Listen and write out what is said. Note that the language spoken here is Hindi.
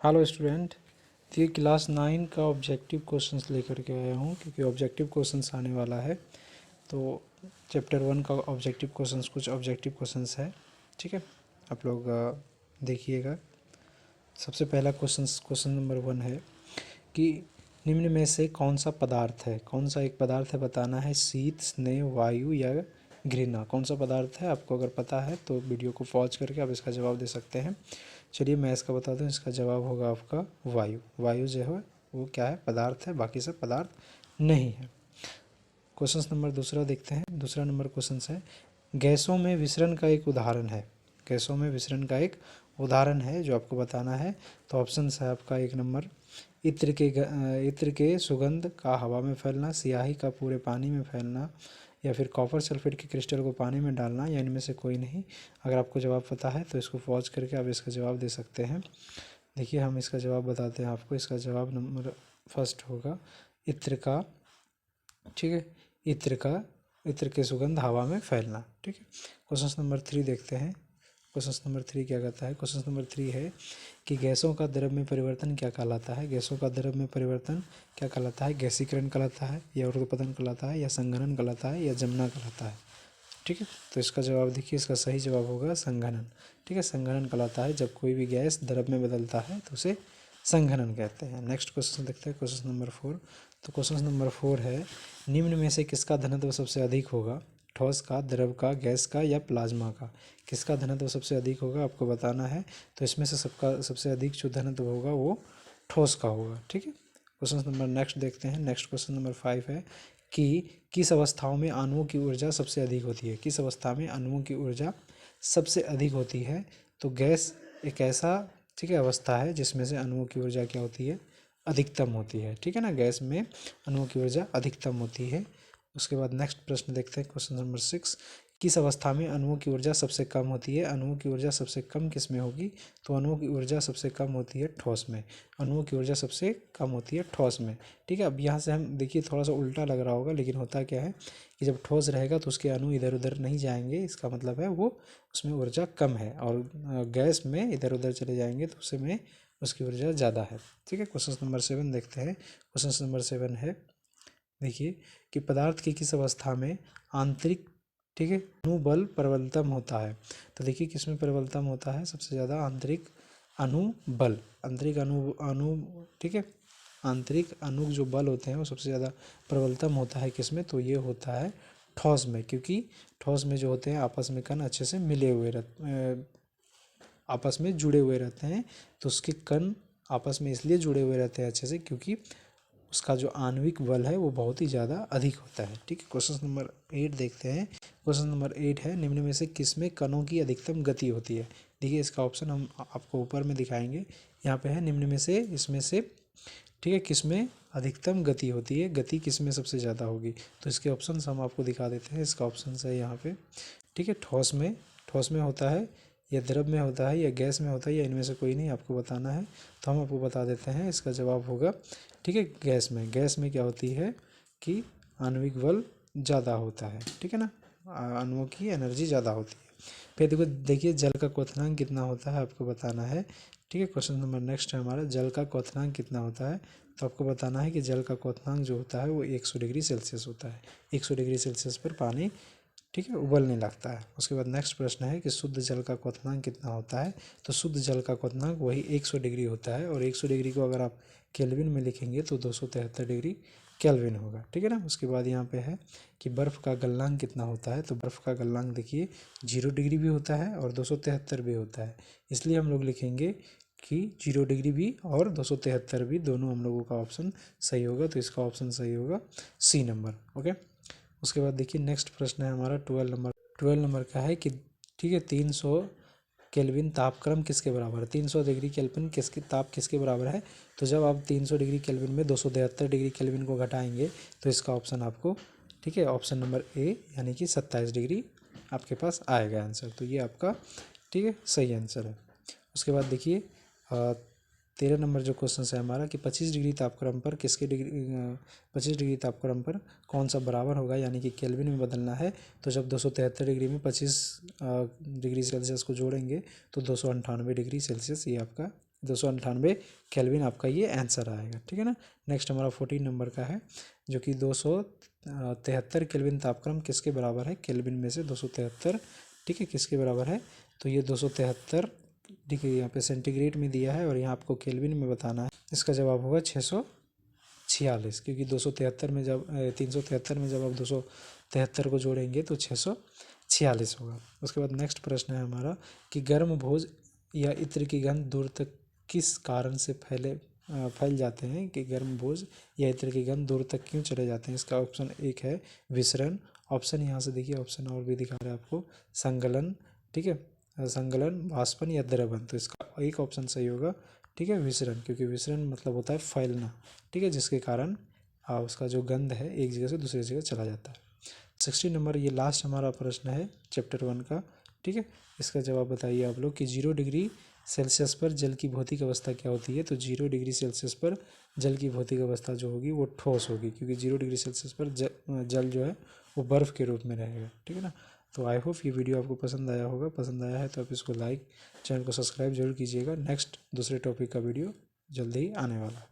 Hello student. तो ये क्लास 9 का ऑब्जेक्टिव क्वेश्चंस लेकर के आया हूँ क्योंकि ऑब्जेक्टिव क्वेश्चंस आने वाला है। तो चैप्टर 1 का ऑब्जेक्टिव क्वेश्चंस कुछ ऑब्जेक्टिव क्वेश्चंस है, ठीक है। आप लोग देखिएगा। सबसे पहला क्वेश्चन नंबर 1 है कि निम्न में से कौन सा पदार्थ है, कौन सा एक पदार्थ है बताना है। शीत, स्नेह, वायु या घृणा, कौन सा पदार्थ है। आपको अगर पता है तो वीडियो को पॉज करके आप इसका जवाब दे सकते हैं। चलिए मैं इसका बता दूं, इसका जवाब होगा आपका वायु। वायु जो है वो क्या है, पदार्थ है, बाकी सब पदार्थ नहीं है। क्वेश्चन नंबर दूसरा देखते हैं। दूसरा नंबर क्वेश्चन है गैसों में विसरण का एक उदाहरण है। गैसों में विसरण का एक उदाहरण है जो आपको बताना है। तो ऑप्शन है आपका 1 नंबर इत्र के सुगंध का हवा में फैलना, स्याही का पूरे पानी में फैलना, या फिर कॉपर सल्फेट के क्रिस्टल को पानी में डालना, या इनमें से कोई नहीं। अगर आपको जवाब पता है तो इसको पॉज करके आप इसका जवाब दे सकते हैं। देखिए हम इसका जवाब बताते हैं आपको। इसका जवाब नंबर फर्स्ट होगा इत्र का, ठीक है। इत्र के सुगंध हवा में फैलना, ठीक है। क्वेश्चन नंबर 3 देखते हैं। क्वेश्चन नंबर 3 क्या कहता है। क्वेश्चन नंबर 3 है कि गैसों का द्रव में परिवर्तन क्या कहलाता है। गैसों का द्रव में परिवर्तन क्या कहलाता है। गैसीकरण कहलाता है, या ऊर्ध्वपतन कहलाता है, या संघनन कहलाता है, या जमना कहलाता है, ठीक है। तो इसका जवाब देखिए, इसका सही जवाब होगा संघनन, ठीक है। संघनन कहलाता है। जब कोई भी गैस द्रव में बदलता है तो उसे संघनन कहते हैं। नेक्स्ट क्वेश्चन देखते हैं, क्वेश्चन नंबर 4। तो क्वेश्चन नंबर 4 है निम्न में से किसका घनत्व सबसे अधिक होगा। ठोस का, द्रव का, गैस का, या प्लाज्मा का। किसका घनत्व सबसे अधिक होगा आपको बताना है। तो इसमें से सबका सबसे अधिक जो घनत्व होगा वो ठोस का होगा, ठीक है। क्वेश्चन नंबर नेक्स्ट देखते हैं। नेक्स्ट क्वेश्चन नंबर 5 है कि किस अवस्थाओं में अणुओं की ऊर्जा सबसे अधिक होती है। किस अवस्था में अणुओं की ऊर्जा सबसे अधिक होती है। तो गैस एक ऐसा, ठीक है, अवस्था है जिसमें से अणुओं की ऊर्जा क्या होती है, अधिकतम होती है, ठीक है ना। गैस में अणुओं की ऊर्जा अधिकतम होती है। उसके बाद नेक्स्ट प्रश्न देखते हैं, क्वेश्चन नंबर 6। किस अवस्था में अणुओं की ऊर्जा सबसे कम होती है। अणुओं की ऊर्जा सबसे कम किस में होगी। तो अणुओं की ऊर्जा सबसे कम होती है ठोस में। अणुओं की ऊर्जा सबसे कम होती है ठोस में, ठीक है। अब यहाँ से हम देखिए थोड़ा सा उल्टा लग रहा होगा, लेकिन होता क्या है कि जब ठोस रहेगा तो उसके अणु इधर उधर नहीं जाएंगे, इसका मतलब है वो उसमें ऊर्जा कम है। और गैस में इधर उधर चले जाएंगे तो उसमें उसकी ऊर्जा ज़्यादा है, ठीक है। क्वेश्चन नंबर 7 देखते हैं। क्वेश्चन नंबर 7 है, देखिए कि पदार्थ की किस अवस्था में आंतरिक, ठीक है, अणुबल प्रबलतम होता है। तो देखिए किसमें प्रबलतम होता है सबसे ज़्यादा, आंतरिक अणुबल, आंतरिक अणु, ठीक है। आंतरिक अणु जो बल होते हैं वो सबसे ज़्यादा प्रबलतम होता है किसमें, तो ये होता है ठोस में। क्योंकि ठोस में जो होते हैं आपस में कण अच्छे से मिले हुए आपस में जुड़े हुए रहते हैं। तो उसके कण आपस में इसलिए जुड़े हुए रहते हैं अच्छे से क्योंकि उसका जो आणविक बल है वो बहुत ही ज़्यादा अधिक होता है, ठीक है। क्वेश्चन नंबर 8 देखते हैं। क्वेश्चन नंबर 8 है निम्न में से किसमें कणों की अधिकतम गति होती है। देखिए इसका ऑप्शन हम आपको ऊपर में दिखाएंगे। यहाँ पे है निम्न में से, इसमें से, ठीक है, किसमें अधिकतम गति होती है, गति किसमें सबसे ज़्यादा होगी। तो इसके ऑप्शन हम आपको दिखा देते हैं। इसका ऑप्शन है यहाँ पे, ठीक है। ठोस में होता है, या द्रव में होता है, या गैस में होता है, या इनमें से कोई नहीं आपको बताना है। तो हम आपको बता देते हैं, इसका जवाब होगा, ठीक है, गैस में। गैस में क्या होती है कि आणविक बल ज़्यादा होता है, ठीक है ना, अणुओं की एनर्जी ज़्यादा होती है। फिर देखिए जल का क्वथनांक कितना होता है आपको बताना है, ठीक है। क्वेश्चन नंबर नेक्स्ट है हमारा, जल का क्वथनांक कितना होता है। तो आपको बताना है कि जल का क्वथनांक जो होता है वो 100 डिग्री सेल्सियस होता है। 100 डिग्री सेल्सियस पर पानी, ठीक है, उबलने लगता है। उसके बाद नेक्स्ट प्रश्न है कि शुद्ध जल का क्वथनांक कितना होता है। तो शुद्ध जल का क्वथनांक वही 100 डिग्री होता है। और 100 डिग्री को अगर आप केल्विन में लिखेंगे तो 273 डिग्री केल्विन होगा, ठीक है ना। उसके बाद यहाँ पे है कि बर्फ़ का गलनांक कितना होता है। तो बर्फ़ का गलनांक देखिए 0 डिग्री भी होता है और 273 भी होता है। इसलिए हम लोग लिखेंगे कि 0 डिग्री भी और 273 भी, दोनों हम लोगों का ऑप्शन सही होगा। तो इसका ऑप्शन सही होगा सी नंबर, ओके। उसके बाद देखिए नेक्स्ट प्रश्न है हमारा 12 नंबर का है कि, ठीक है, 300 केल्विन तापक्रम किसके बराबर है। 300 डिग्री केल्विन किसके ताप किसके बराबर है। तो जब आप 300 डिग्री केल्विन में 273 डिग्री केल्विन को घटाएंगे तो इसका ऑप्शन आपको, ठीक है, ऑप्शन नंबर ए यानी कि 27 डिग्री आपके पास आएगा आंसर। तो ये आपका, ठीक है, सही आंसर है। उसके बाद देखिए 13 नंबर जो क्वेश्चन है हमारा कि 25 डिग्री तापक्रम पर 25 डिग्री तापक्रम पर कौन सा बराबर होगा, यानी कि केल्विन में बदलना है। तो जब 273 डिग्री में 25 डिग्री सेल्सियस को जोड़ेंगे तो 298 डिग्री सेल्सियस ये आपका 298 केल्विन आपका ये आंसर आएगा, ठीक है ना। नेक्स्ट हमारा 14 नंबर का है, जो कि 273 केल्विन तापक्रम किसके बराबर है, केल्विन में से 273, ठीक है, किसके बराबर है, तो ये 273, ठीक है, यहाँ पे सेंटीग्रेड में दिया है और यहाँ आपको केल्विन में बताना है। इसका जवाब होगा 646, क्योंकि 273 में जब 373 में जब आप 273 को जोड़ेंगे तो 646 होगा। उसके बाद नेक्स्ट प्रश्न है हमारा कि गर्म भोज या इत्र की गंध दूर तक किस कारण से फैल जाते हैं, कि गर्म भोज या इत्र की गंध दूर तक क्यों चले जाते हैं। इसका ऑप्शन एक है विसरण, ऑप्शन यहाँ से देखिए, ऑप्शन और भी दिखा रहा है आपको, संगलन, ठीक है, संगलन, वाष्पन या द्रवन। तो इसका एक ऑप्शन सही होगा, ठीक है, विसरण, क्योंकि विसरण मतलब होता है फैलना, ठीक है, जिसके कारण उसका जो गंध है एक जगह से दूसरी जगह चला जाता है। 60 नंबर ये लास्ट हमारा प्रश्न है चैप्टर 1 का, ठीक है। इसका जवाब बताइए आप लोग कि 0 डिग्री सेल्सियस पर जल की भौतिक अवस्था क्या होती है। तो 0 डिग्री सेल्सियस पर जल की भौतिक अवस्था जो होगी वो ठोस होगी, क्योंकि 0 डिग्री सेल्सियस पर जल जो है वो बर्फ़ के रूप में रहेगा, ठीक है ना। तो आई होप ये वीडियो आपको पसंद आया होगा, पसंद आया है तो आप इसको लाइक, चैनल को सब्सक्राइब जरूर कीजिएगा। नेक्स्ट दूसरे टॉपिक का वीडियो जल्दी ही आने वाला है।